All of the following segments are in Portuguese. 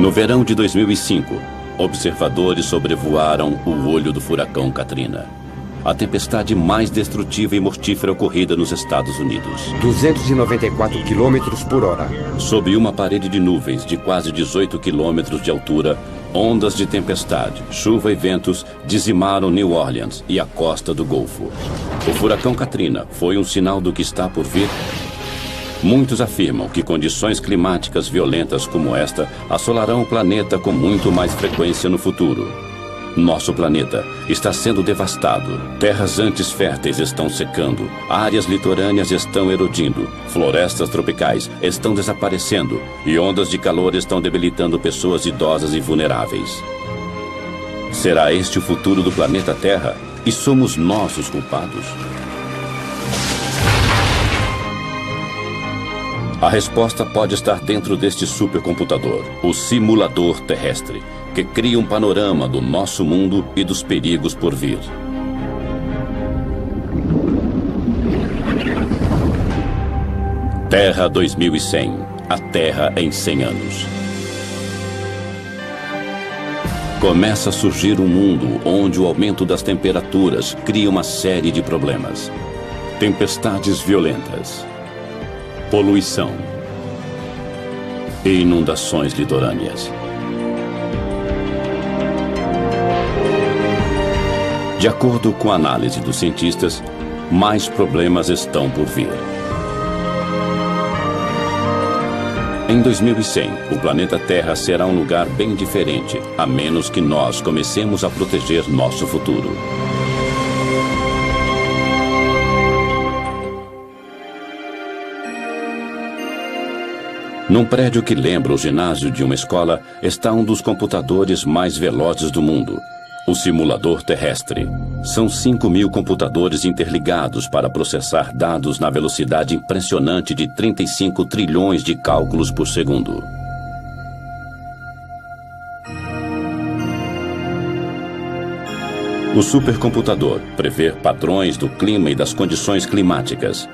No verão de 2005, observadores sobrevoaram o olho do furacão Katrina, a tempestade mais destrutiva e mortífera ocorrida nos Estados Unidos. 294 quilômetros por hora. Sob uma parede de nuvens de quase 18 quilômetros de altura, ondas de tempestade, chuva e ventos dizimaram New Orleans e a costa do Golfo. O furacão Katrina foi um sinal do que está por vir? Muitos afirmam que condições climáticas violentas como esta assolarão o planeta com muito mais frequência no futuro. Nosso planeta está sendo devastado. Terras antes férteis estão secando, áreas litorâneas estão erodindo, florestas tropicais estão desaparecendo e ondas de calor estão debilitando pessoas idosas e vulneráveis. Será este o futuro do planeta Terra? E somos nós os culpados? A resposta pode estar dentro deste supercomputador, o simulador terrestre, que cria um panorama do nosso mundo e dos perigos por vir. Terra 2100, a Terra em 100 anos. Começa a surgir um mundo onde o aumento das temperaturas cria uma série de problemas. Tempestades violentas, poluição e inundações litorâneas. De acordo com a análise dos cientistas, mais problemas estão por vir. Em 2100, o planeta Terra será um lugar bem diferente, a menos que nós comecemos a proteger nosso futuro. Num prédio que lembra o ginásio de uma escola, está um dos computadores mais velozes do mundo, o simulador terrestre. São 5.000 computadores interligados para processar dados na velocidade impressionante de 35 trilhões de cálculos por segundo. O supercomputador prevê padrões do clima e das condições climáticas.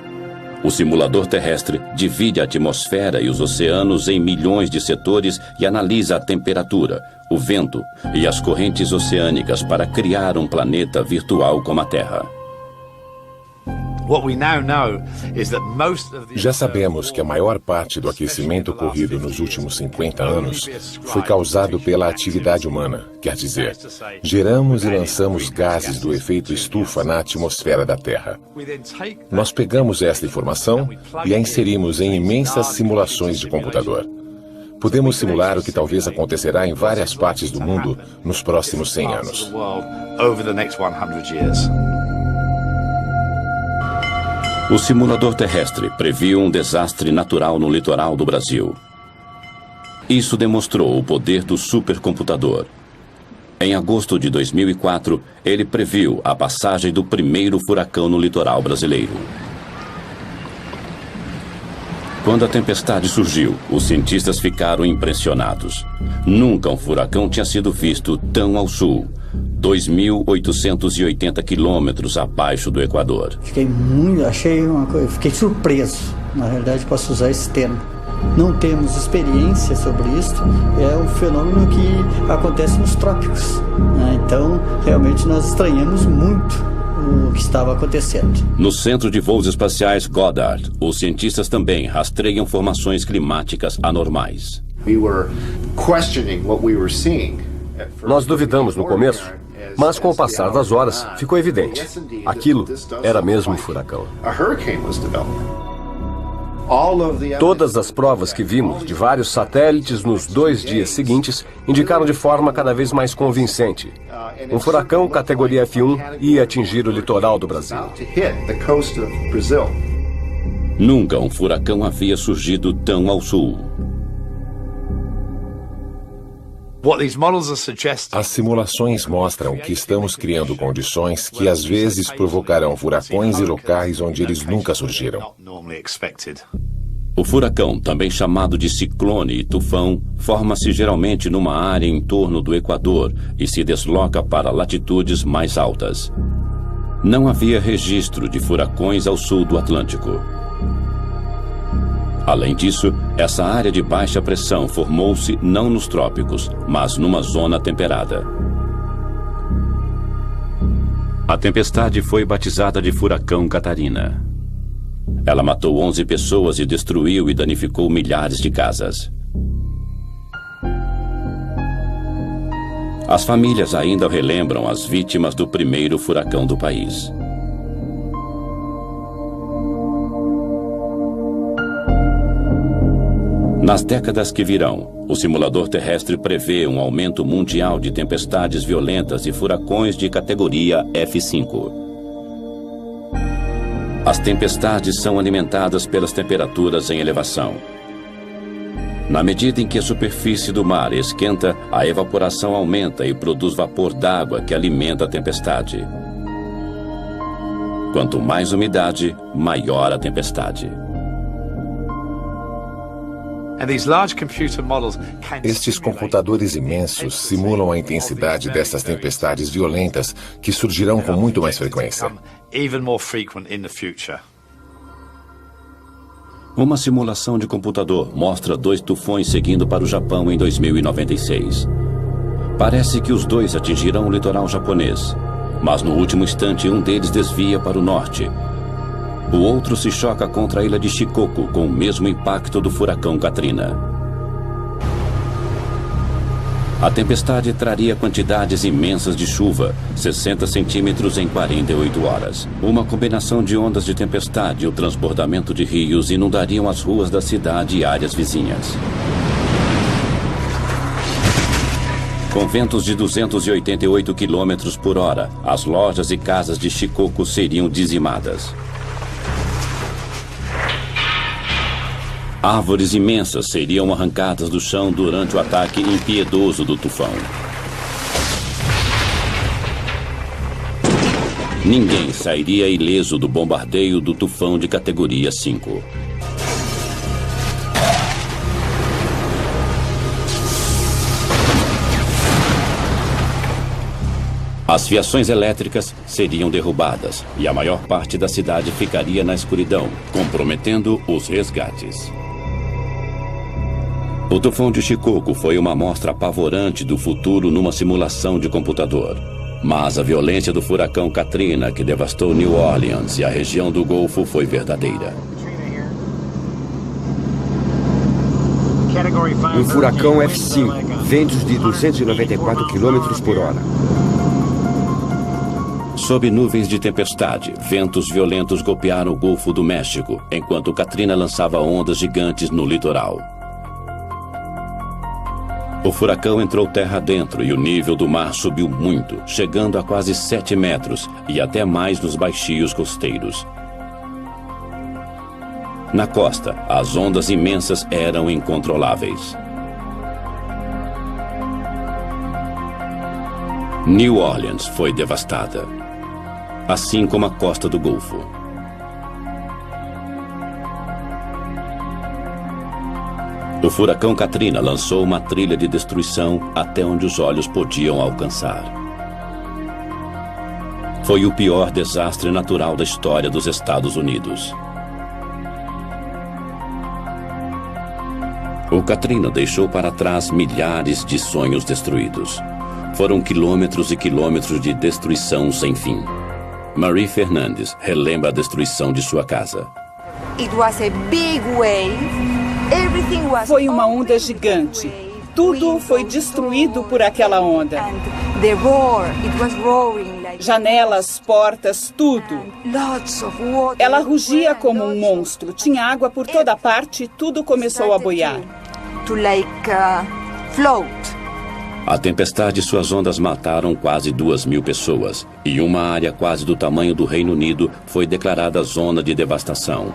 O simulador terrestre divide a atmosfera e os oceanos em milhões de setores e analisa a temperatura, o vento e as correntes oceânicas para criar um planeta virtual como a Terra. Já sabemos que a maior parte do aquecimento ocorrido nos últimos 50 anos foi causado pela atividade humana. Quer dizer, geramos e lançamos gases do efeito estufa na atmosfera da Terra. Nós pegamos esta informação e a inserimos em imensas simulações de computador. Podemos simular o que talvez acontecerá em várias partes do mundo nos próximos 100 anos. O simulador terrestre previu um desastre natural no litoral do Brasil. Isso demonstrou o poder do supercomputador. Em agosto de 2004, ele previu a passagem do primeiro furacão no litoral brasileiro. Quando a tempestade surgiu, os cientistas ficaram impressionados. Nunca um furacão tinha sido visto tão ao sul, 2.880 quilômetros abaixo do Equador. Fiquei surpreso. Na realidade, posso usar esse termo. Não temos experiência sobre isso. É um fenômeno que acontece nos trópicos, né? Então, realmente, nós estranhamos muito o que estava acontecendo. No Centro de Voos Espaciais Goddard, os cientistas também rastreiam formações climáticas anormais. Nós duvidamos no começo, mas com o passar das horas ficou evidente. Aquilo era mesmo um furacão. Todas as provas que vimos de vários satélites nos 2 dias seguintes indicaram de forma cada vez mais convincente. Um furacão categoria F1 ia atingir o litoral do Brasil. Nunca um furacão havia surgido tão ao sul. As simulações mostram que estamos criando condições que às vezes provocarão furacões em locais onde eles nunca surgiram. O furacão, também chamado de ciclone e tufão, forma-se geralmente numa área em torno do Equador e se desloca para latitudes mais altas. Não havia registro de furacões ao sul do Atlântico. Além disso, essa área de baixa pressão formou-se não nos trópicos, mas numa zona temperada. A tempestade foi batizada de Furacão Catarina. Ela matou 11 pessoas e destruiu e danificou milhares de casas. As famílias ainda relembram as vítimas do primeiro furacão do país. Nas décadas que virão, o simulador terrestre prevê um aumento mundial de tempestades violentas e furacões de categoria F5. As tempestades são alimentadas pelas temperaturas em elevação. Na medida em que a superfície do mar esquenta, a evaporação aumenta e produz vapor d'água que alimenta a tempestade. Quanto mais umidade, maior a tempestade. Estes computadores imensos simulam a intensidade dessas tempestades violentas que surgirão com muito mais frequência. Uma simulação de computador mostra 2 tufões seguindo para o Japão em 2096. Parece que os 2 atingirão o litoral japonês, mas no último instante um deles desvia para o norte. O outro se choca contra a ilha de Shikoku com o mesmo impacto do furacão Katrina. A tempestade traria quantidades imensas de chuva, 60 centímetros em 48 horas. Uma combinação de ondas de tempestade e o transbordamento de rios inundariam as ruas da cidade e áreas vizinhas. Com ventos de 288 km por hora, as lojas e casas de Shikoku seriam dizimadas. Árvores imensas seriam arrancadas do chão durante o ataque impiedoso do tufão. Ninguém sairia ileso do bombardeio do tufão de categoria 5. As fiações elétricas seriam derrubadas e a maior parte da cidade ficaria na escuridão, comprometendo os resgates. O tufão de Shikoku foi uma amostra apavorante do futuro numa simulação de computador. Mas a violência do furacão Katrina, que devastou New Orleans e a região do Golfo, foi verdadeira. Um furacão F5, ventos de 294 km por hora. Sob nuvens de tempestade, ventos violentos golpearam o Golfo do México, enquanto Katrina lançava ondas gigantes no litoral. O furacão entrou terra adentro e o nível do mar subiu muito, chegando a quase 7 metros e até mais nos baixios costeiros. Na costa, as ondas imensas eram incontroláveis. New Orleans foi devastada, assim como a costa do Golfo. O furacão Katrina lançou uma trilha de destruição até onde os olhos podiam alcançar. Foi o pior desastre natural da história dos Estados Unidos. O Katrina deixou para trás milhares de sonhos destruídos. Foram quilômetros e quilômetros de destruição sem fim. Marie Fernandes relembra a destruição de sua casa. Foi uma onda gigante. Tudo foi destruído por aquela onda. Janelas, portas, tudo. Ela rugia como um monstro. Tinha água por toda parte e tudo começou a boiar. A tempestade e suas ondas mataram quase 2.000 pessoas. E uma área quase do tamanho do Reino Unido foi declarada zona de devastação.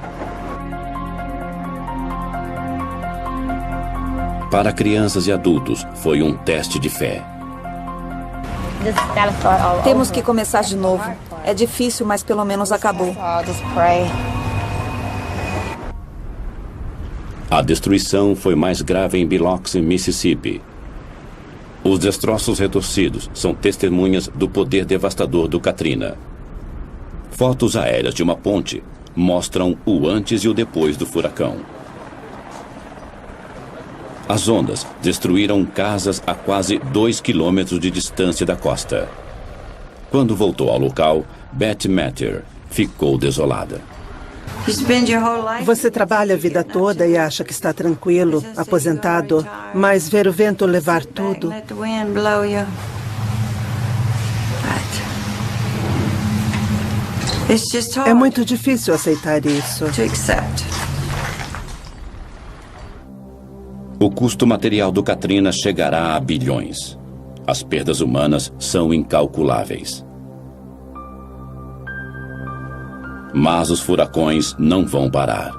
Para crianças e adultos, foi um teste de fé. Temos que começar de novo. É difícil, mas pelo menos acabou. A destruição foi mais grave em Biloxi, Mississippi. Os destroços retorcidos são testemunhas do poder devastador do Katrina. Fotos aéreas de uma ponte mostram o antes e o depois do furacão. As ondas destruíram casas a quase 2 quilômetros de distância da costa. Quando voltou ao local, Beth Matter ficou desolada. Você trabalha a vida toda e acha que está tranquilo, aposentado, mas ver o vento levar tudo. É muito difícil aceitar isso. O custo material do Katrina chegará a bilhões. As perdas humanas são incalculáveis. Mas os furacões não vão parar.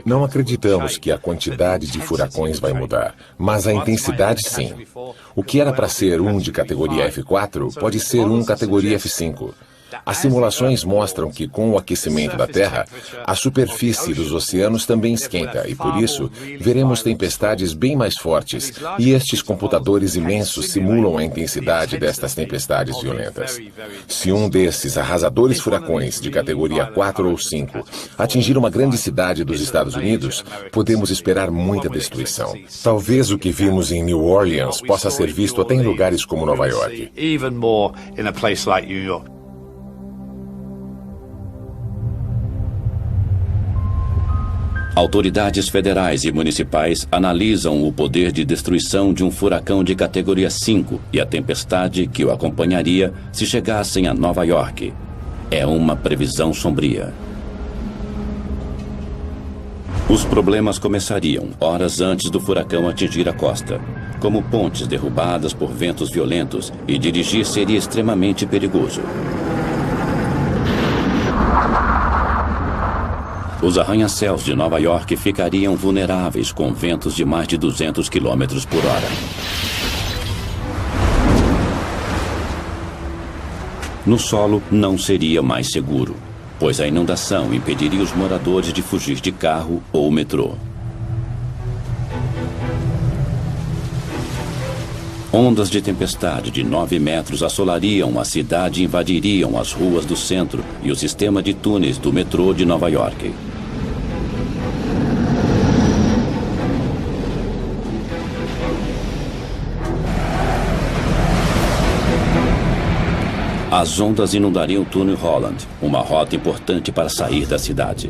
Não acreditamos que a quantidade de furacões vai mudar, mas a intensidade sim. O que era para ser um de categoria F4 pode ser um categoria F5. As simulações mostram que, com o aquecimento da Terra, a superfície dos oceanos também esquenta e, por isso, veremos tempestades bem mais fortes, e estes computadores imensos simulam a intensidade destas tempestades violentas. Se um desses arrasadores furacões de categoria 4 ou 5 atingir uma grande cidade dos Estados Unidos, podemos esperar muita destruição. Talvez o que vimos em New Orleans possa ser visto até em lugares como Nova York. Autoridades federais e municipais analisam o poder de destruição de um furacão de categoria 5 e a tempestade que o acompanharia se chegassem a Nova York. É uma previsão sombria. Os problemas começariam horas antes do furacão atingir a costa, como pontes derrubadas por ventos violentos, e dirigir seria extremamente perigoso. Os arranha-céus de Nova York ficariam vulneráveis com ventos de mais de 200 km por hora. No solo não seria mais seguro, pois a inundação impediria os moradores de fugir de carro ou metrô. Ondas de tempestade de 9 metros assolariam a cidade e invadiriam as ruas do centro e o sistema de túneis do metrô de Nova York. As ondas inundariam o túnel Holland, uma rota importante para sair da cidade.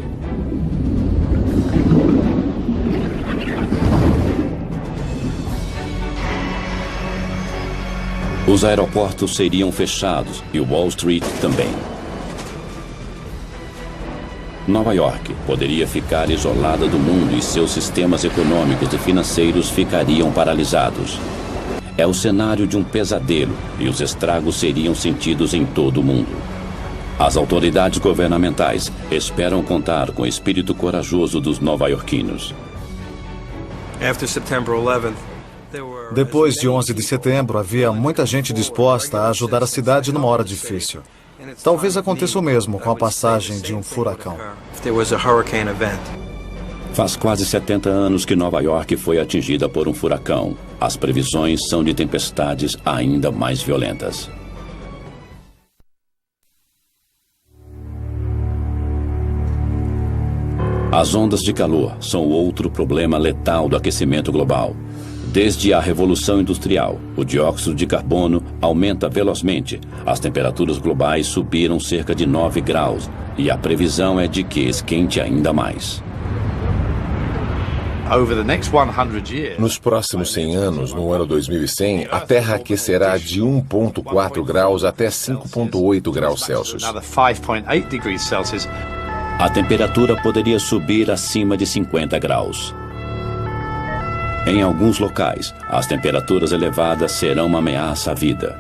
Os aeroportos seriam fechados e Wall Street também. Nova York poderia ficar isolada do mundo e seus sistemas econômicos e financeiros ficariam paralisados. É o cenário de um pesadelo e os estragos seriam sentidos em todo o mundo. As autoridades governamentais esperam contar com o espírito corajoso dos nova-iorquinos. Depois de 11 de setembro, havia muita gente disposta a ajudar a cidade numa hora difícil. Talvez aconteça o mesmo com a passagem de um furacão. Faz quase 70 anos que Nova York foi atingida por um furacão. As previsões são de tempestades ainda mais violentas. As ondas de calor são outro problema letal do aquecimento global. Desde a Revolução Industrial, o dióxido de carbono aumenta velozmente. As temperaturas globais subiram cerca de 9 graus e a previsão é de que esquente ainda mais. Nos próximos 100 anos, no ano 2100, a Terra aquecerá de 1,4 graus até 5,8 graus Celsius. A temperatura poderia subir acima de 50 graus. Em alguns locais, as temperaturas elevadas serão uma ameaça à vida.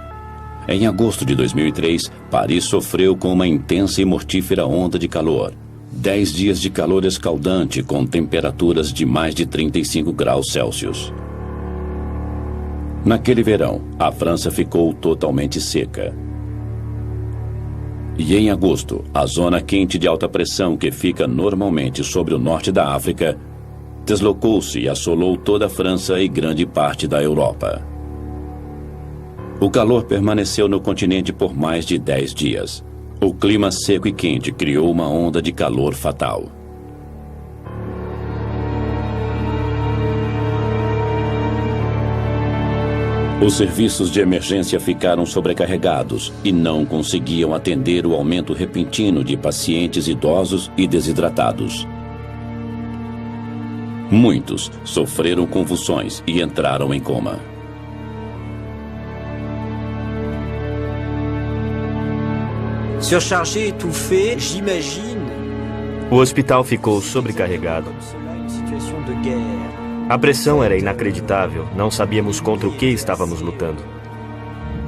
Em agosto de 2003, Paris sofreu com uma intensa e mortífera onda de calor. 10 dias de calor escaldante com temperaturas de mais de 35 graus Celsius. Naquele verão, a França ficou totalmente seca. E em agosto, a zona quente de alta pressão que fica normalmente sobre o norte da África deslocou-se e assolou toda a França e grande parte da Europa. O calor permaneceu no continente por mais de 10 dias. O clima seco e quente criou uma onda de calor fatal. Os serviços de emergência ficaram sobrecarregados e não conseguiam atender o aumento repentino de pacientes idosos e desidratados. Muitos sofreram convulsões e entraram em coma. Surchargé, étouffé, j'imagine. O hospital ficou sobrecarregado. A pressão era inacreditável, não sabíamos contra o que estávamos lutando.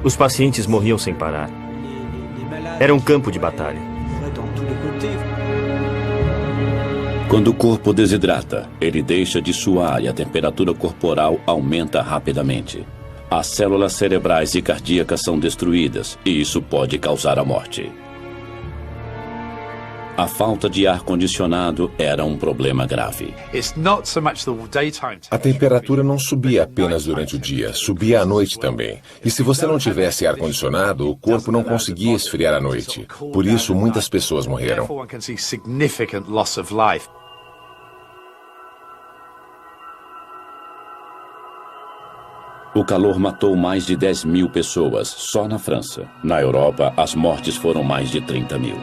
Os pacientes morriam sem parar. Era um campo de batalha. Quando o corpo desidrata, ele deixa de suar e a temperatura corporal aumenta rapidamente. As células cerebrais e cardíacas são destruídas e isso pode causar a morte. A falta de ar-condicionado era um problema grave. A temperatura não subia apenas durante o dia, subia à noite também. E se você não tivesse ar-condicionado, o corpo não conseguia esfriar à noite. Por isso, muitas pessoas morreram. O calor matou mais de 10 mil pessoas só na França. Na Europa, as mortes foram mais de 30 mil.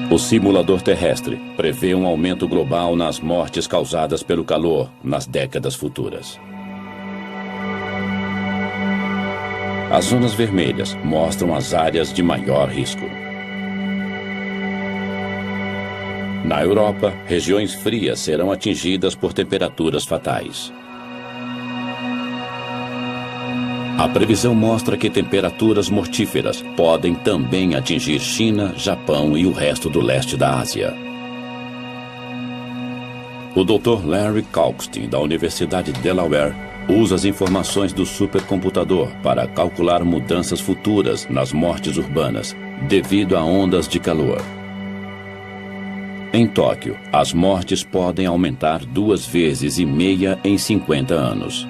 O simulador terrestre prevê um aumento global nas mortes causadas pelo calor nas décadas futuras. As zonas vermelhas mostram as áreas de maior risco. Na Europa, regiões frias serão atingidas por temperaturas fatais. A previsão mostra que temperaturas mortíferas podem também atingir China, Japão e o resto do leste da Ásia. O Dr. Larry Kalkstein, da Universidade de Delaware, usa as informações do supercomputador para calcular mudanças futuras nas mortes urbanas devido a ondas de calor. Em Tóquio, as mortes podem aumentar 2,5 vezes em 50 anos.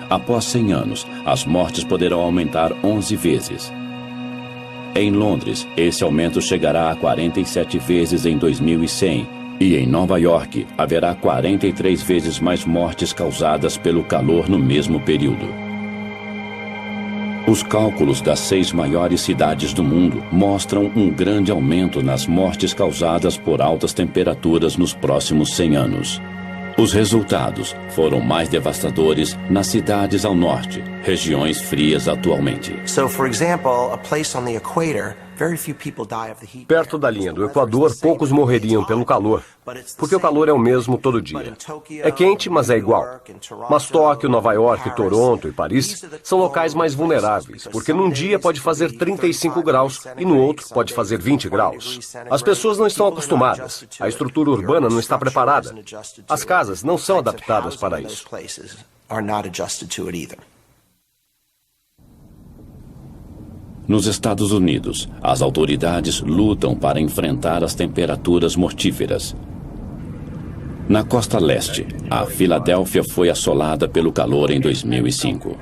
Após 100 anos, as mortes poderão aumentar 11 vezes. Em Londres, esse aumento chegará a 47 vezes em 2100 e em Nova York haverá 43 vezes mais mortes causadas pelo calor no mesmo período. Os cálculos das 6 maiores cidades do mundo mostram um grande aumento nas mortes causadas por altas temperaturas nos próximos 100 anos. Os resultados foram mais devastadores nas cidades ao norte, regiões frias atualmente. Perto da linha do Equador, poucos morreriam pelo calor, porque o calor é o mesmo todo dia. É quente, mas é igual. Mas Tóquio, Nova York, Toronto e Paris são locais mais vulneráveis, porque num dia pode fazer 35 graus e no outro pode fazer 20 graus. As pessoas não estão acostumadas, a estrutura urbana não está preparada. As casas não são adaptadas para isso. Nos Estados Unidos, as autoridades lutam para enfrentar as temperaturas mortíferas. Na costa leste, a Filadélfia foi assolada pelo calor em 2005.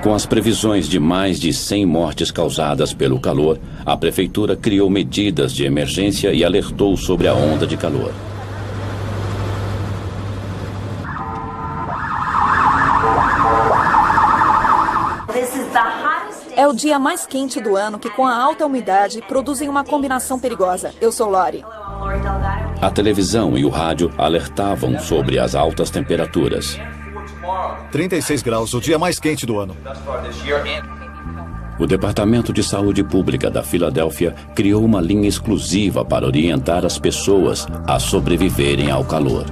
Com as previsões de mais de 100 mortes causadas pelo calor, a prefeitura criou medidas de emergência e alertou sobre a onda de calor. É o dia mais quente do ano que, com a alta umidade, produzem uma combinação perigosa. Eu sou Lori. A televisão e o rádio alertavam sobre as altas temperaturas. 36 graus, o dia mais quente do ano. O Departamento de Saúde Pública da Filadélfia criou uma linha exclusiva para orientar as pessoas a sobreviverem ao calor.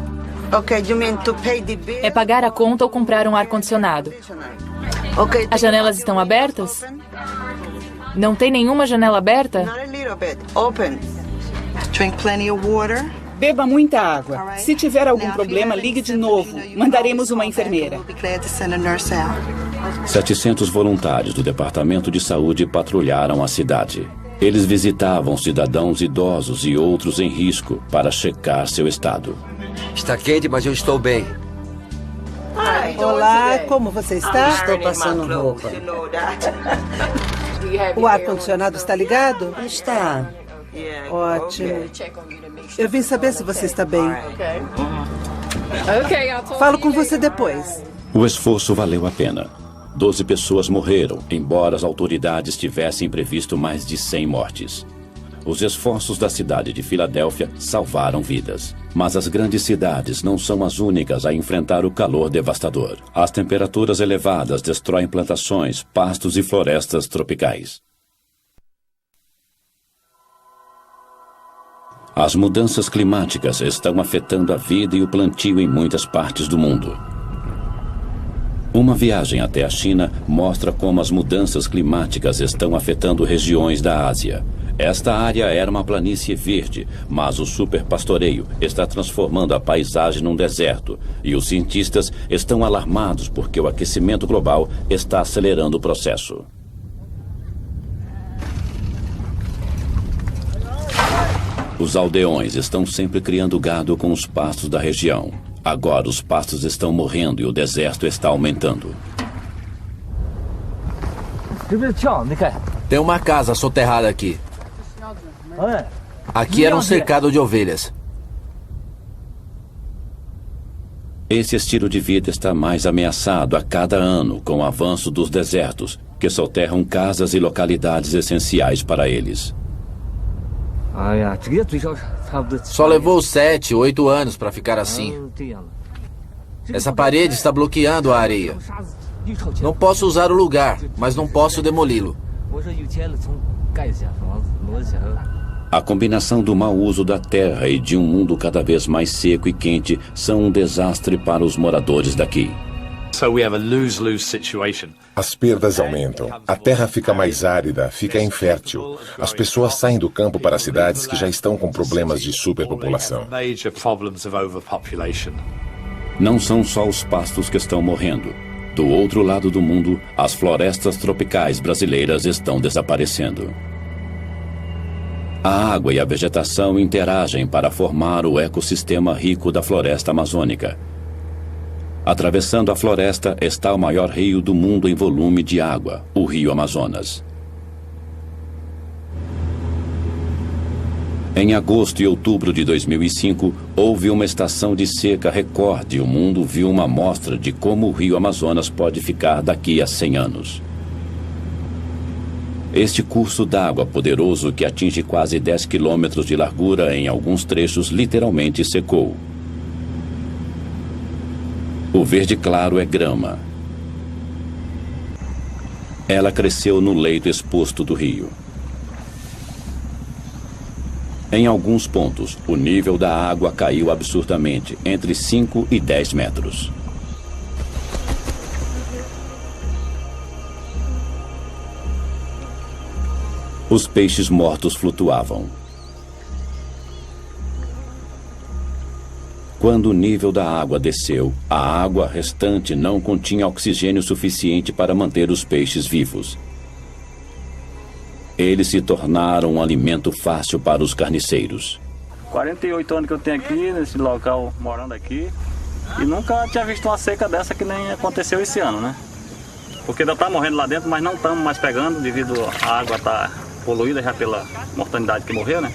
É pagar a conta ou comprar um ar-condicionado. As janelas estão abertas? Não tem nenhuma janela aberta? Beba muita água. Se tiver algum problema, ligue de novo. Mandaremos uma enfermeira. 700 voluntários do Departamento de Saúde patrulharam a cidade. Eles visitavam cidadãos idosos e outros em risco para checar seu estado. Está quente, mas eu estou bem. Olá, como você está? Estou passando roupa. O ar-condicionado está ligado? Está. Ótimo. Eu vim saber se você está bem. Falo com você depois. O esforço valeu a pena. 12 pessoas morreram, embora as autoridades tivessem previsto mais de 100 mortes. Os esforços da cidade de Filadélfia salvaram vidas. Mas as grandes cidades não são as únicas a enfrentar o calor devastador. As temperaturas elevadas destroem plantações, pastos e florestas tropicais. As mudanças climáticas estão afetando a vida e o plantio em muitas partes do mundo. Uma viagem até a China mostra como as mudanças climáticas estão afetando regiões da Ásia. Esta área era uma planície verde, mas o superpastoreio está transformando a paisagem num deserto e os cientistas estão alarmados porque o aquecimento global está acelerando o processo. Os aldeões estão sempre criando gado com os pastos da região. Agora os pastos estão morrendo e o deserto está aumentando. Tem uma casa soterrada aqui. Aqui era um cercado de ovelhas. Esse estilo de vida está mais ameaçado a cada ano com o avanço dos desertos, que soterram casas e localidades essenciais para eles. Só levou 7, 8 anos para ficar assim. Essa parede está bloqueando a areia. Não posso usar o lugar, mas não posso demoli-lo. A combinação do mau uso da terra e de um mundo cada vez mais seco e quente são um desastre para os moradores daqui. As perdas aumentam. A terra fica mais árida, fica infértil. As pessoas saem do campo para as cidades que já estão com problemas de superpopulação. Não são só os pastos que estão morrendo. Do outro lado do mundo, as florestas tropicais brasileiras estão desaparecendo. A água e a vegetação interagem para formar o ecossistema rico da floresta amazônica. Atravessando a floresta está o maior rio do mundo em volume de água, o Rio Amazonas. Em agosto e outubro de 2005, houve uma estação de seca recorde e o mundo viu uma amostra de como o Rio Amazonas pode ficar daqui a 100 anos. Este curso d'água poderoso que atinge quase 10 quilômetros de largura em alguns trechos literalmente secou. O verde claro é grama. Ela cresceu no leito exposto do rio. Em alguns pontos, o nível da água caiu absurdamente, entre 5 e 10 metros. Os peixes mortos flutuavam. Quando o nível da água desceu, a água restante não continha oxigênio suficiente para manter os peixes vivos. Eles se tornaram um alimento fácil para os carniceiros. 48 anos que eu tenho aqui, nesse local, morando aqui, e nunca tinha visto uma seca dessa que nem aconteceu esse ano, né? Porque ainda está morrendo lá dentro, mas não estamos mais pegando devido à água estar poluída já pela mortalidade que morreu, né?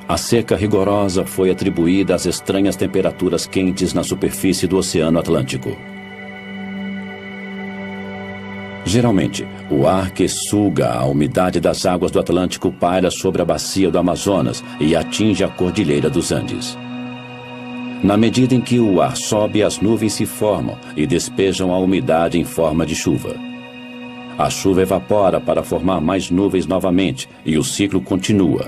A seca rigorosa foi atribuída às estranhas temperaturas quentes na superfície do Oceano Atlântico. Geralmente, o ar que suga a umidade das águas do Atlântico paira sobre a bacia do Amazonas e atinge a Cordilheira dos Andes. Na medida em que o ar sobe, as nuvens se formam e despejam a umidade em forma de chuva. A chuva evapora para formar mais nuvens novamente e o ciclo continua.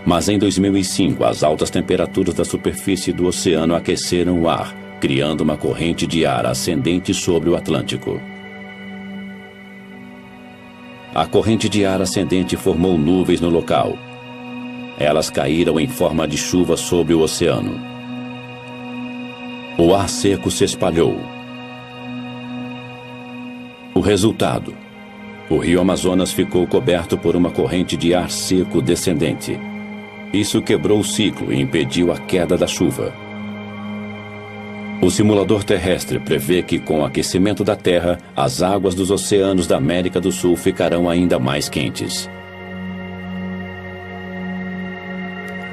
Mas em 2005, as altas temperaturas da superfície do oceano aqueceram o ar, criando uma corrente de ar ascendente sobre o Atlântico. A corrente de ar ascendente formou nuvens no local. Elas caíram em forma de chuva sobre o oceano. O ar seco se espalhou. O resultado: o Rio Amazonas ficou coberto por uma corrente de ar seco descendente. Isso quebrou o ciclo e impediu a queda da chuva. O simulador terrestre prevê que, com o aquecimento da Terra, as águas dos oceanos da América do Sul ficarão ainda mais quentes.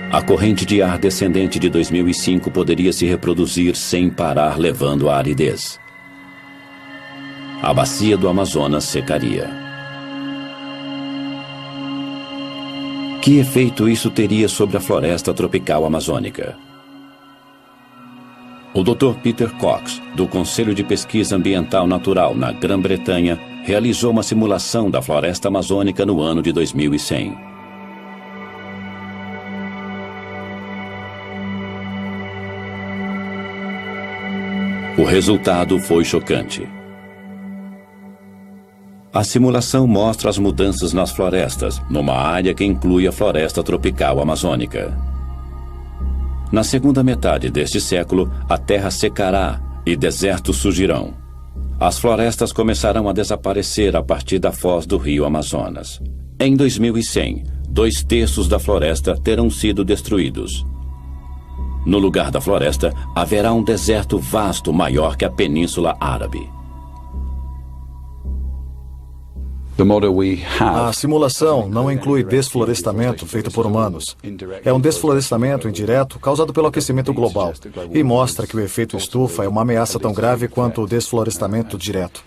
A corrente de ar descendente de 2005 poderia se reproduzir sem parar, levando à aridez. A bacia do Amazonas secaria. Que efeito isso teria sobre a floresta tropical amazônica? O Dr. Peter Cox, do Conselho de Pesquisa Ambiental Natural na Grã-Bretanha, realizou uma simulação da floresta amazônica no ano de 2100. O resultado foi chocante. A simulação mostra as mudanças nas florestas, numa área que inclui a floresta tropical amazônica. Na segunda metade deste século, a terra secará e desertos surgirão. As florestas começarão a desaparecer a partir da foz do rio Amazonas. Em 2100, 2/3 da floresta terão sido destruídos. No lugar da floresta, haverá um deserto vasto maior que a Península Árabe. A simulação não inclui desflorestamento feito por humanos. É um desflorestamento indireto causado pelo aquecimento global e mostra que o efeito estufa é uma ameaça tão grave quanto o desflorestamento direto.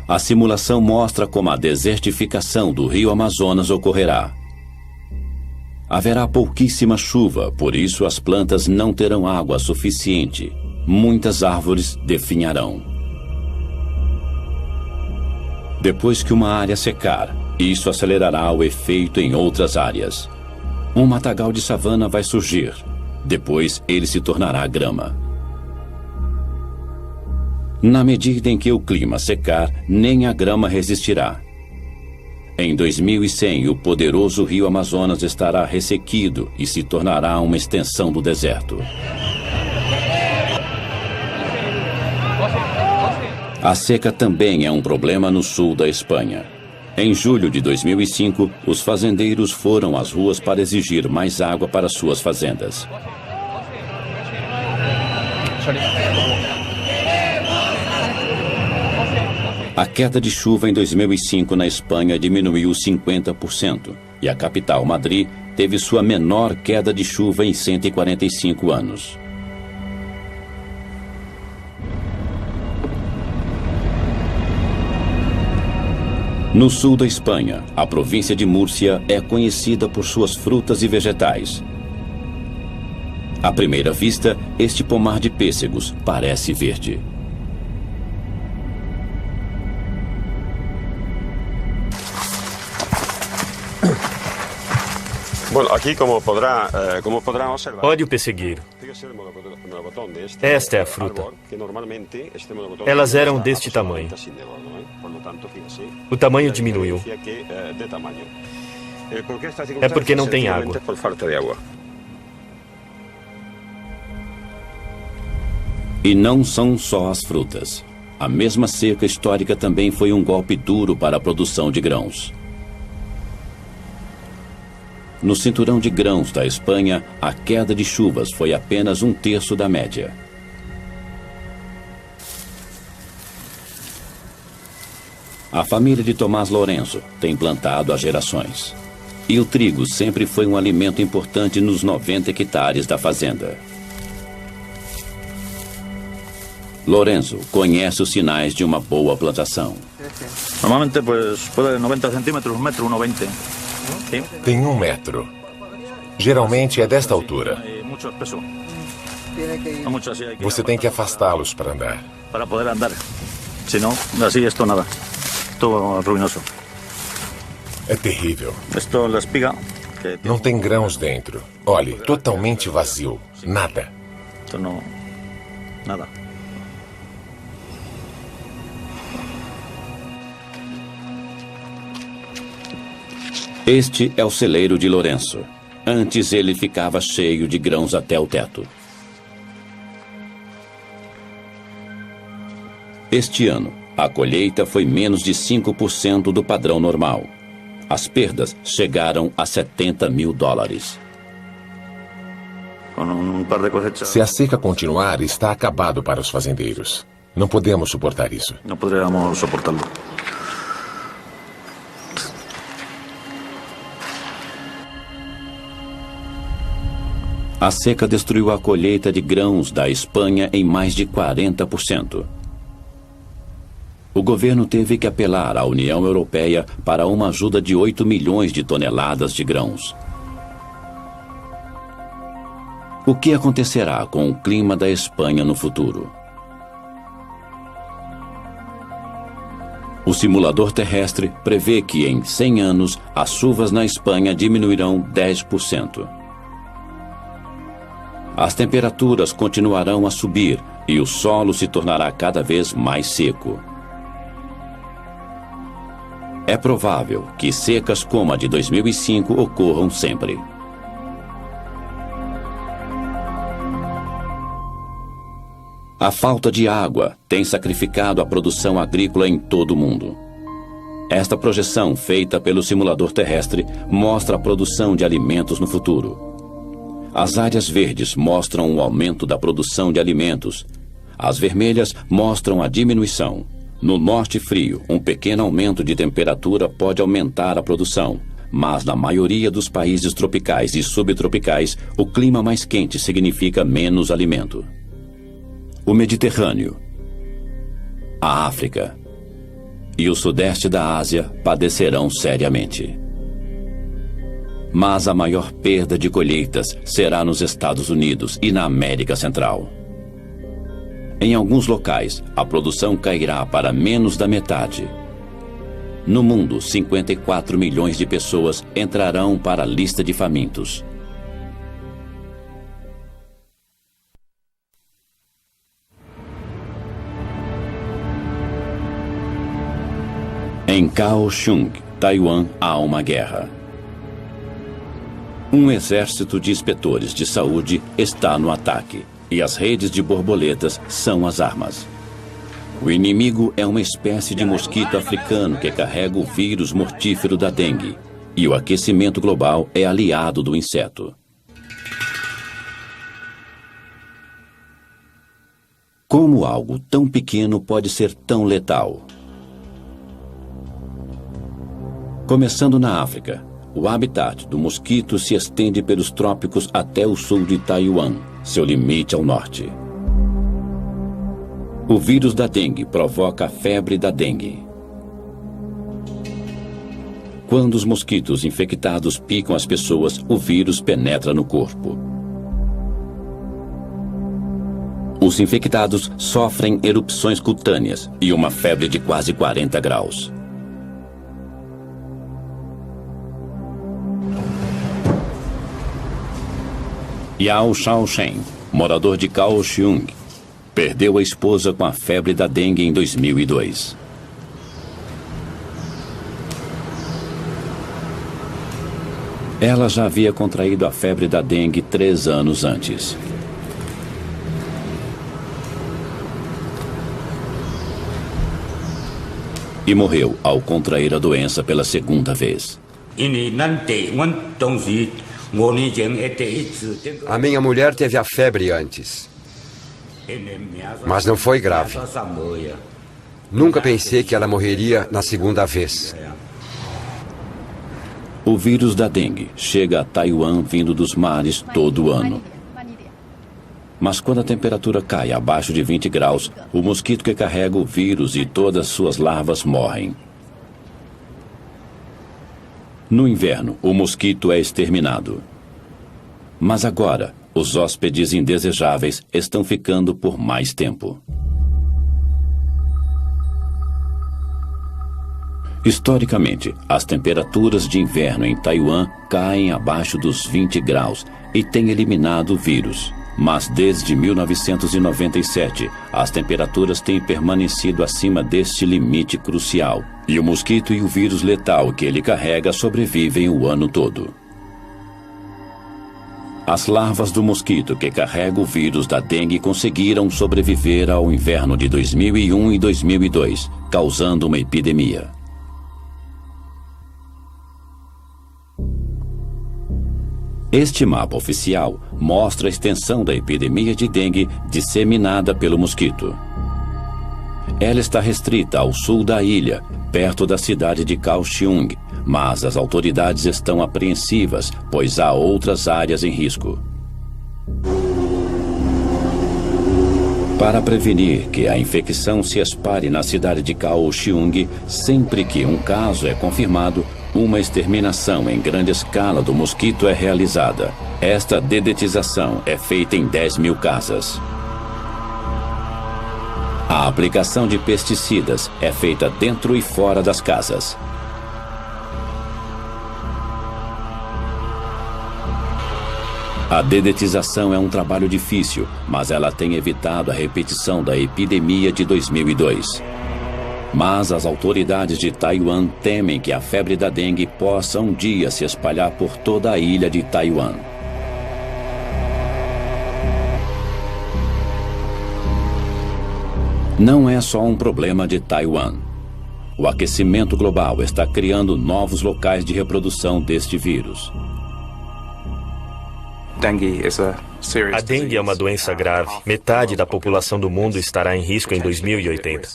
A simulação mostra como a desertificação do rio Amazonas ocorrerá. Haverá pouquíssima chuva, por isso as plantas não terão água suficiente. Muitas árvores definharão. Depois que uma área secar, isso acelerará o efeito em outras áreas. Um matagal de savana vai surgir. Depois ele se tornará grama. Na medida em que o clima secar, nem a grama resistirá. Em 2100, o poderoso rio Amazonas estará ressequido e se tornará uma extensão do deserto. A seca também é um problema no sul da Espanha. Em julho de 2005, os fazendeiros foram às ruas para exigir mais água para suas fazendas. A queda de chuva em 2005 na Espanha diminuiu 50% e a capital, Madrid, teve sua menor queda de chuva em 145 anos. No sul da Espanha, a província de Múrcia é conhecida por suas frutas e vegetais. À primeira vista, este pomar de pêssegos parece verde. Olhe o pessegueiro. Esta é a fruta. Elas eram deste tamanho. O tamanho diminuiu. É porque não tem água. E não são só as frutas. A mesma seca histórica também foi um golpe duro para a produção de grãos. No cinturão de grãos da Espanha, a queda de chuvas foi apenas 1/3 da média. A família de Tomás Lourenço tem plantado há gerações. E o trigo sempre foi um alimento importante nos 90 hectares da fazenda. Lourenço conhece os sinais de uma boa plantação. Normalmente, pode 90 centímetros, 1,20 m. Tem 1 metro. Geralmente é desta altura. Você tem que afastá-los para andar. Para poder andar. Senão, assim, isto nada. Estou ruinoso. É terrível. Isto é a espiga. Não tem grãos dentro. Olhe, totalmente vazio. Nada. Isto não... Nada. Este é o celeiro de Lourenço. Antes ele ficava cheio de grãos até o teto. Este ano, a colheita foi menos de 5% do padrão normal. As perdas chegaram a $70 mil. Se a seca continuar, está acabado para os fazendeiros. Não podemos suportar isso. Não poderíamos suportá-lo. A seca destruiu a colheita de grãos da Espanha em mais de 40%. O governo teve que apelar à União Europeia para uma ajuda de 8 milhões de toneladas de grãos. O que acontecerá com o clima da Espanha no futuro? O simulador terrestre prevê que em 100 anos as chuvas na Espanha diminuirão 10%. As temperaturas continuarão a subir e o solo se tornará cada vez mais seco. É provável que secas como a de 2005 ocorram sempre. A falta de água tem sacrificado a produção agrícola em todo o mundo. Esta projeção, feita pelo simulador terrestre, mostra a produção de alimentos no futuro. As áreas verdes mostram o aumento da produção de alimentos. As vermelhas mostram a diminuição. No norte frio, um pequeno aumento de temperatura pode aumentar a produção, mas na maioria dos países tropicais e subtropicais, o clima mais quente significa menos alimento. O Mediterrâneo, a África e o sudeste da Ásia padecerão seriamente. Mas a maior perda de colheitas será nos Estados Unidos e na América Central. Em alguns locais, a produção cairá para menos da metade. No mundo, 54 milhões de pessoas entrarão para a lista de famintos. Em Kaohsiung, Taiwan, há uma guerra. Um exército de inspetores de saúde está no ataque, e as redes de borboletas são as armas. O inimigo é uma espécie de mosquito africano que carrega o vírus mortífero da dengue, e o aquecimento global é aliado do inseto. Como algo tão pequeno pode ser tão letal? Começando na África, o habitat do mosquito se estende pelos trópicos até o sul de Taiwan, seu limite ao norte. O vírus da dengue provoca a febre da dengue. Quando os mosquitos infectados picam as pessoas, o vírus penetra no corpo. Os infectados sofrem erupções cutâneas e uma febre de quase 40 graus. Yao Shaochen, morador de Kaohsiung, perdeu a esposa com a febre da dengue em 2002. Ela já havia contraído a febre da dengue 3 anos antes. E morreu ao contrair a doença pela segunda vez. A minha mulher teve a febre antes, mas não foi grave. Nunca pensei que ela morreria na segunda vez. O vírus da dengue chega a Taiwan vindo dos mares todo ano. Mas quando a temperatura cai abaixo de 20 graus, o mosquito que carrega o vírus e todas suas larvas morrem. No inverno, o mosquito é exterminado. Mas agora, os hóspedes indesejáveis estão ficando por mais tempo. Historicamente, as temperaturas de inverno em Taiwan caem abaixo dos 20 graus e têm eliminado o vírus. Mas desde 1997, as temperaturas têm permanecido acima deste limite crucial. E o mosquito e o vírus letal que ele carrega sobrevivem o ano todo. As larvas do mosquito que carrega o vírus da dengue conseguiram sobreviver ao inverno de 2001 e 2002, causando uma epidemia. Este mapa oficial mostra a extensão da epidemia de dengue disseminada pelo mosquito. Ela está restrita ao sul da ilha, perto da cidade de Kaohsiung, mas as autoridades estão apreensivas, pois há outras áreas em risco. Para prevenir que a infecção se espalhe na cidade de Kaohsiung, sempre que um caso é confirmado, uma exterminação em grande escala do mosquito é realizada. Esta dedetização é feita em 10.000 casas. A aplicação de pesticidas é feita dentro e fora das casas. A dedetização é um trabalho difícil, mas ela tem evitado a repetição da epidemia de 2002. Mas as autoridades de Taiwan temem que a febre da dengue possa um dia se espalhar por toda a ilha de Taiwan. Não é só um problema de Taiwan. O aquecimento global está criando novos locais de reprodução deste vírus. A dengue é uma doença grave. Metade da população do mundo estará em risco em 2080.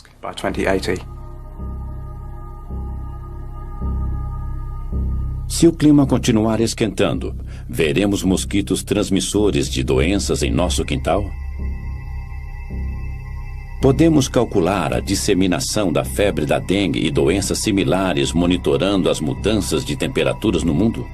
Se o clima continuar esquentando, veremos mosquitos transmissores de doenças em nosso quintal? Podemos calcular a disseminação da febre da dengue e doenças similares monitorando as mudanças de temperaturas no mundo?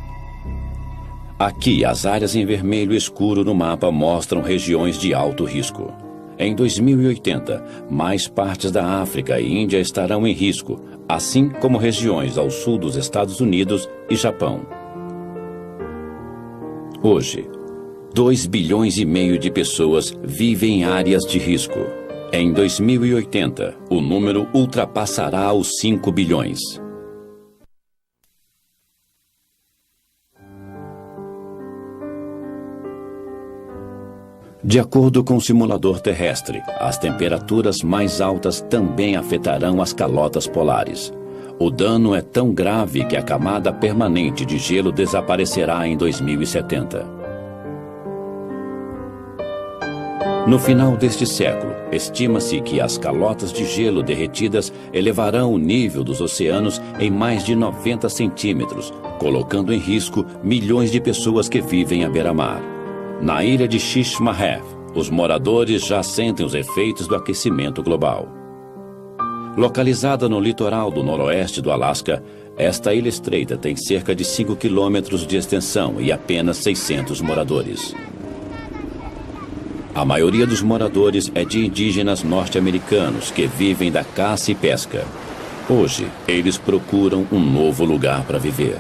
Aqui, as áreas em vermelho escuro no mapa mostram regiões de alto risco. Em 2080, mais partes da África e Índia estarão em risco, assim como regiões ao sul dos Estados Unidos e Japão. Hoje, 2,5 bilhões de pessoas vivem em áreas de risco. Em 2080, o número ultrapassará os 5 bilhões. De acordo com o simulador terrestre, as temperaturas mais altas também afetarão as calotas polares. O dano é tão grave que a camada permanente de gelo desaparecerá em 2070. No final deste século, estima-se que as calotas de gelo derretidas elevarão o nível dos oceanos em mais de 90 centímetros, colocando em risco milhões de pessoas que vivem à beira-mar. Na ilha de Shishmahev, os moradores já sentem os efeitos do aquecimento global. Localizada no litoral do noroeste do Alasca, esta ilha estreita tem cerca de 5 quilômetros de extensão e apenas 600 moradores. A maioria dos moradores é de indígenas norte-americanos que vivem da caça e pesca. Hoje, eles procuram um novo lugar para viver.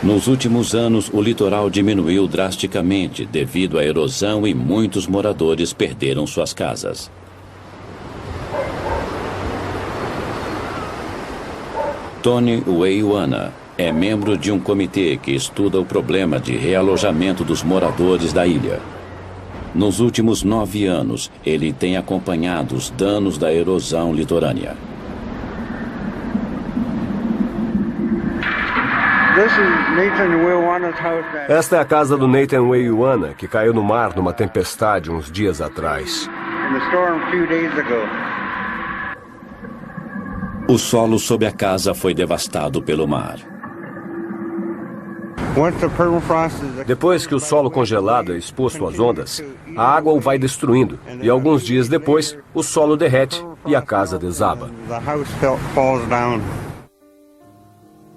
Nos últimos anos, o litoral diminuiu drasticamente devido à erosão e muitos moradores perderam suas casas. Tony Weiwana é membro de um comitê que estuda o problema de realojamento dos moradores da ilha. Nos últimos 9 anos, ele tem acompanhado os danos da erosão litorânea. Esta é a casa do Nathan Weiwana, que caiu no mar numa tempestade uns dias atrás. O solo sob a casa foi devastado pelo mar. Depois que o solo congelado é exposto às ondas, a água o vai destruindo e alguns dias depois o solo derrete e a casa desaba.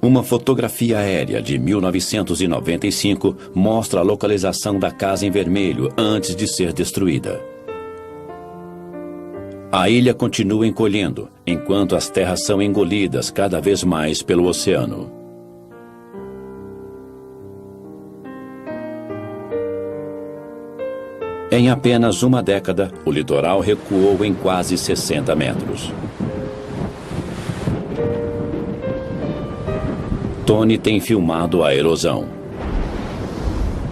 Uma fotografia aérea de 1995 mostra a localização da casa em vermelho antes de ser destruída. A ilha continua encolhendo, enquanto as terras são engolidas cada vez mais pelo oceano. Em apenas uma década, o litoral recuou em quase 60 metros. Tony tem filmado a erosão.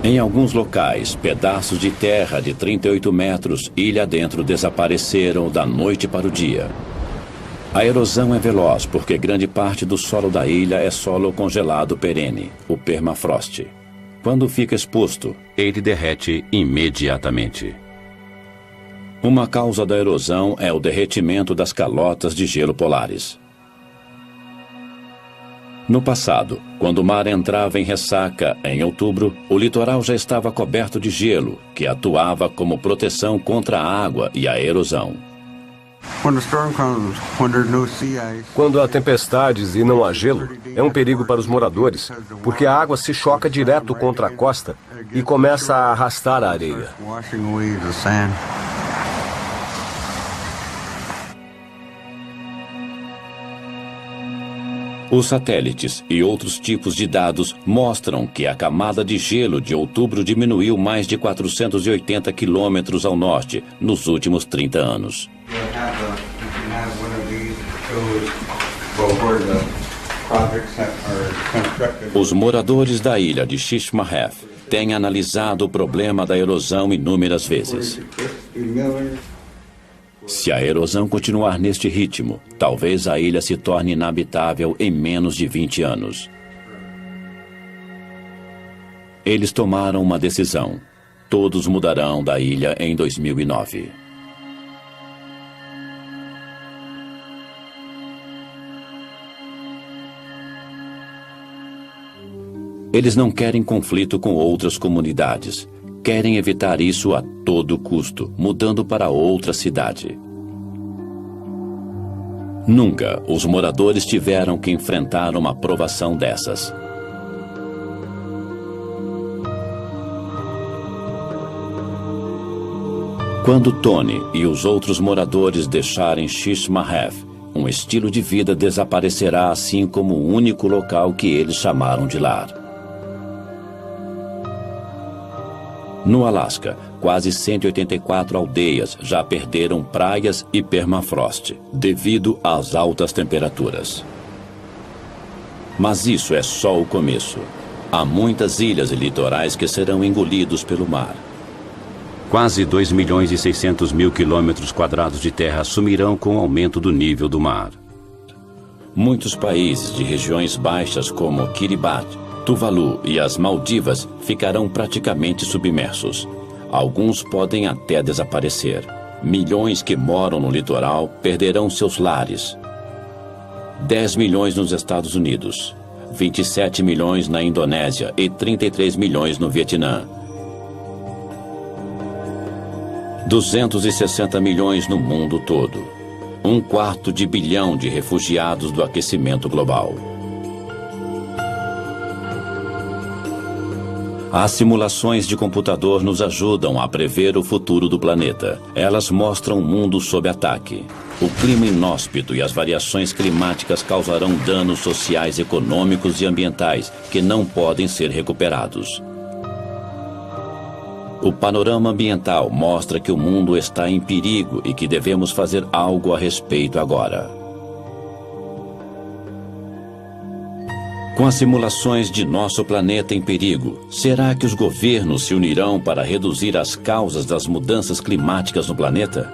Em alguns locais, pedaços de terra de 38 metros ilha dentro desapareceram da noite para o dia. A erosão é veloz porque grande parte do solo da ilha é solo congelado perene, o permafrost. Quando fica exposto, ele derrete imediatamente. Uma causa da erosão é o derretimento das calotas de gelo polares. No passado, quando o mar entrava em ressaca em outubro, o litoral já estava coberto de gelo, que atuava como proteção contra a água e a erosão. Quando há tempestades e não há gelo, é um perigo para os moradores, porque a água se choca direto contra a costa e começa a arrastar a areia. Os satélites e outros tipos de dados mostram que a camada de gelo de outubro diminuiu mais de 480 quilômetros ao norte nos últimos 30 anos. Os moradores da ilha de Shishmaref têm analisado o problema da erosão inúmeras vezes. Se a erosão continuar neste ritmo, talvez a ilha se torne inabitável em menos de 20 anos. Eles tomaram uma decisão. Todos mudarão da ilha em 2009. Eles não querem conflito com outras comunidades. Querem evitar isso a todo custo, mudando para outra cidade. Nunca os moradores tiveram que enfrentar uma provação dessas. Quando Tony e os outros moradores deixarem Shishmaref, um estilo de vida desaparecerá, assim como o único local que eles chamaram de lar. No Alasca, quase 184 aldeias já perderam praias e permafrost, devido às altas temperaturas. Mas isso é só o começo. Há muitas ilhas e litorais que serão engolidos pelo mar. Quase 2.600.000 quilômetros quadrados de terra sumirão com o aumento do nível do mar. Muitos países de regiões baixas como Kiribati, Tuvalu e as Maldivas ficarão praticamente submersos. Alguns podem até desaparecer. Milhões que moram no litoral perderão seus lares. 10 milhões nos Estados Unidos, 27 milhões na Indonésia e 33 milhões no Vietnã. 260 milhões no mundo todo. 1/4 bilhão de refugiados do aquecimento global. As simulações de computador nos ajudam a prever o futuro do planeta. Elas mostram um mundo sob ataque. O clima inóspito e as variações climáticas causarão danos sociais, econômicos e ambientais que não podem ser recuperados. O panorama ambiental mostra que o mundo está em perigo e que devemos fazer algo a respeito agora. Com as simulações de nosso planeta em perigo, será que os governos se unirão para reduzir as causas das mudanças climáticas no planeta?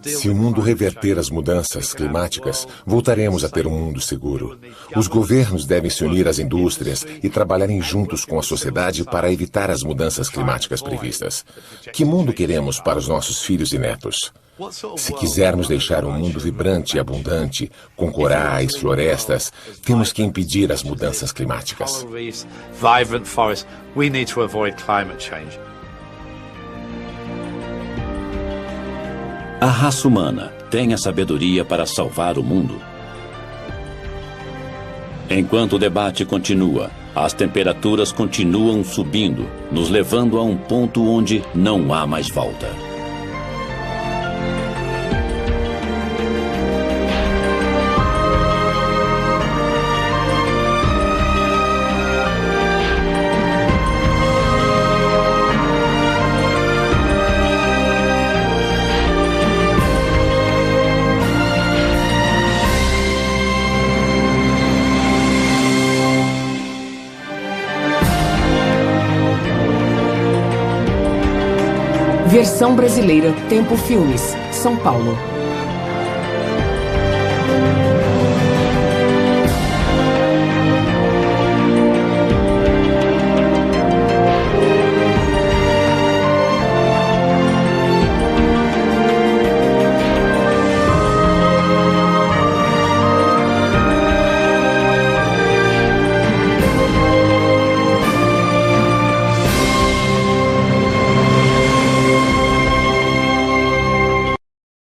Se o mundo reverter as mudanças climáticas, voltaremos a ter um mundo seguro. Os governos devem se unir às indústrias e trabalharem juntos com a sociedade para evitar as mudanças climáticas previstas. Que mundo queremos para os nossos filhos e netos? Se quisermos deixar um mundo vibrante e abundante, com corais, florestas, temos que impedir as mudanças climáticas. A raça humana tem a sabedoria para salvar o mundo? Enquanto o debate continua, as temperaturas continuam subindo, nos levando a um ponto onde não há mais volta. Versão brasileira, Tempo Filmes, São Paulo.